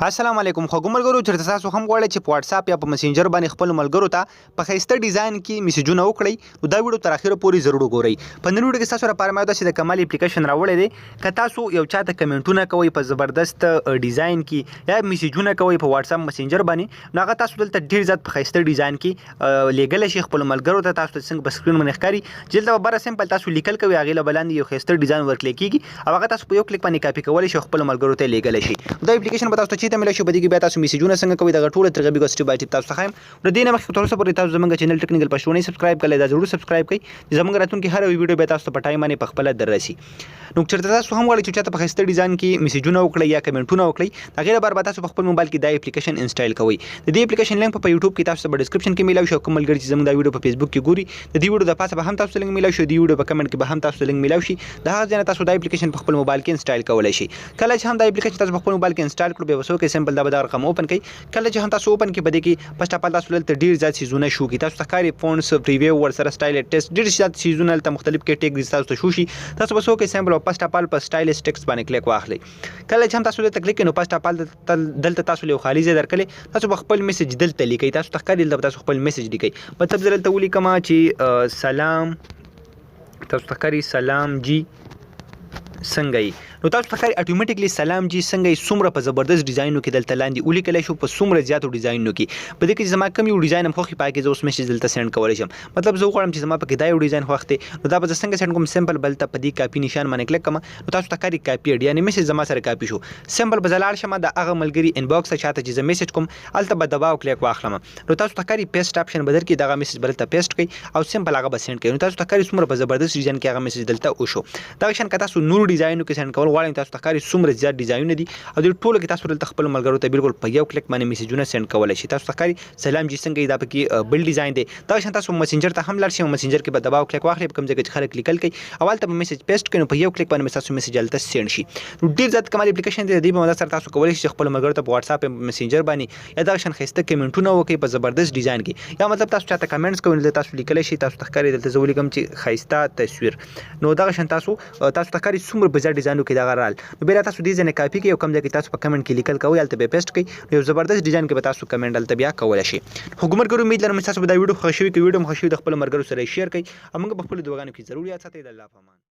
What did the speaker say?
السلام علیکم خو ګمرګرو چیرته تاسو هم غواړئ چې په واتس اپ یا په مسنجر باندې خپل ملګرو ته په خسته ډیزاین کې میسجونه وکړئ نو دا ویډیو تر اخره پورې ضرور وګورئ په نن ویډیو کې تاسو لپاره مې د کمال اپلیکیشن راوړی دی که تاسو یو چاته کمنټونه کوئ په زبردست ډیزاین کې یا میسجونه کوئ په واتس اپ مسنجر باندې نو هغه تاسو دلته ډیر زیات په خسته ډیزاین کې لیږل شي خپل ملګرو ته تاسو څنګه په سکرین باندې ښکاري دلته بره سمپل تاسو لیکل کوئ هغه له بلاندې یو خسته ډیزاین ورکړل کیږي او هغه تاسو په یو کلیک باندې کاپی کولی شئ خپل ملګرو ته لیږل شي دا اپلیکیشن به تاسو ته چیرته ملي شي په دې کې تاسو میسجونه څنګه کوئ دا ټول ترغیبي کوسټي بایټ تاسو ښایم نو دې نه مخکې تر اوسه پورې تاسو زموږ چینل ټیکنیکل پښتونې سبسکرایب کړئ دا ضرور سبسکرایب کړئ زموږ راتلونکي هر ویډیو به تاسو ته په ټایم باندې په خپل دررسي نو چېرته تاسو هم غواړئ چې چاته په ښایسته ډیزاین کې میسجونه وکړئ یا کمنټونه وکړئ هغې لپاره به تاسو په خپل موبایل کې دا اپلیکیشن انسټال کوئ د دې اپلیکیشن لینک په یوټیوب کې تاسو په ډسکرپشن کې میلاوي شي کوم ملګري چې زموږ دا ویډیو په فیسبوک کې ګوري د دې ویډیو د پاسه به هم تاسو لینک میلاوي شي د ویډیو په کمنټ کې به هم تاسو لینک میلاوي شي دا هغه ځای تاسو دا اپلیکیشن په خپل موبایل کې انسټال کولای شي کله چې هم دا اپلیکیشن تاسو په خپل موبایل کې انسټال کړئ به وسو کې سمپل دا به دا رقم اوپن کړئ کله چې هم تاسو اوپن کړئ بده کې پسټ اپ تاسو دلته ډیر زیات سیزونه شو کی تاسو ښکاری فونټس پریویو ورسره سټایل ټیسټ ډیر زیات سیزونه ته مختلف کیټګریز تاسو ته شو شي تاسو وسو کې سمپل پسټ اپ په سټایل ټیکس باندې کلیک واخلئ کله چې هم تاسو دلته کلیک نو پسټ اپ دلته تاسو له خالي ځای درکړئ تاسو خپل میسج دلته لیکئ تاسو ښکاری دلته تاسو خپل میسج لیکئ مطلب دلته ولیکم چې سلام تاسو ښکاری سلام جی څنګه نو تاسو ته ښکاري اتوماتیکلی سلام جی څنګه څومره په زبردست ډیزاینو کې دلته لاندې ولیکلی شو په څومره زیاتو ډیزاینو کې په دې کې زما کوم یو ډیزاین هم خوښي پای کې زه اوس میسج دلته سینډ کولی شم مطلب زه وغواړم چې زما پکې دا یو ډیزاین خوښ دی نو دا به زه څنګه سینډ کوم سمپل به دلته په دې کاپي نشان باندې کلیک کوم نو تاسو ته ښکاري کاپیډ یعنې میسج زما سره کاپي شو سمپل به زه لاړ شم د هغه ملګري انباکس ته چاته چې زه میسج کوم هلته به دباو کلیک واخلم نو تاسو ته ښکاري پیسټ اپشن به درکړي دغه میسج به دلته پیسټ کړئ او سمپل هغه به سینډ کړئ نو تاسو ته ښکاري څومره په زبردست ډیزاین کې هغه میسج دلته وشو دغه شان که تاسو نور ډیزاینو کې سینډ کول غواړئ تاسو ته ښکاري څومره زیات ډیزاینونه دي او د ټولو کې تاسو دلته خپل ملګرو ته بالکل په یو کلیک باندې میسجونه سینډ کولی شئ تاسو ته ښکاري سلام جی څنګه دا پکې بل ډیزاین دی دا شان تاسو مسنجر ته هم لاړ شئ مسنجر کې به دباو کلیک واخلئ په کوم ځای کې چې خلک لیکل کوي او هلته به میسج پیسټ کړئ نو په یو کلیک باندې تاسو میسج هلته سینډ شي نو ډېر زیات کمال اپلیکیشن دی د دې په مدد سره تاسو کولی شئ خپل ملګرو ته په واتس اپ مسنجر باندې یا دغه شان ښایسته کمنټونه وکړئ په زبردست ډیزاین کې یا مطلب تاسو چاته کمنټس کوئ نو تاسو لیکلی شئ تاسو ته ښکاري دلته زه ولیکم چې ښایسته تصویر نو دغه شان تاسو ته ښکاري څومره په زیات ډیزاینو کې دغه رال نو بیا تاسو دې ځای نه کاپي کړئ او کوم ځای کې تاسو په کمنټ کې لیکل کوئ هلته به پیسټ کړئ یو زبردست ډیزاین کې به تاسو کمنټ هلته بیا کولی شئ خو ګمرګرو امید لرم چې تاسو به دا ویډیو خوښ شوي که ویډیو مو خوښ شوي د خپلو ملګرو سره یې شیر کړئ او موږ په خپلو دعاګانو کې ضرور یاد ساتئ د الله په امان